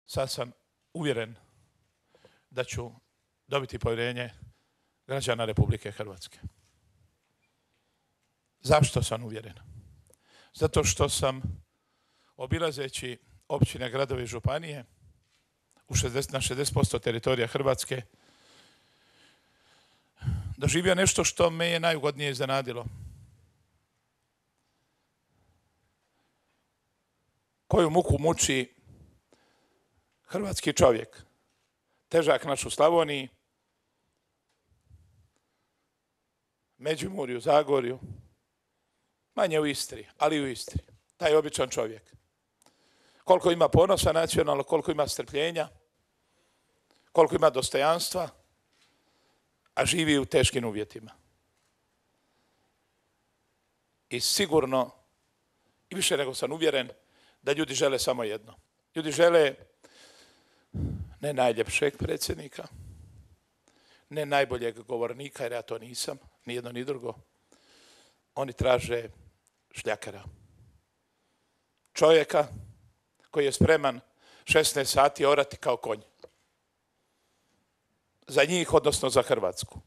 sad sam uvjeren da ću dobiti povjerenje građana Republike Hrvatske. Zašto sam uvjeren? Zato što sam, obilazeći općine, gradove i županije na 60% teritorija Hrvatske, doživio nešto što me je najugodnije iznenadilo. Koju muku muči hrvatski čovjek, težak naš u Slavoniji, Međimurju, Zagorju, manje u Istri, ali i u Istri. Taj običan čovjek. Koliko ima ponosa nacionalno, koliko ima strpljenja, koliko ima dostojanstva, a živi u teškim uvjetima. I sigurno, i više nego sam uvjeren, da ljudi žele samo jedno. Ljudi žele ne najljepšeg predsjednika, ne najboljeg govornika, jer ja to nisam, ni jedno ni drugo. Oni traže šljakara. Čovjeka koji je spreman 16 sati orati kao konj. Za njih, odnosno za Hrvatsku.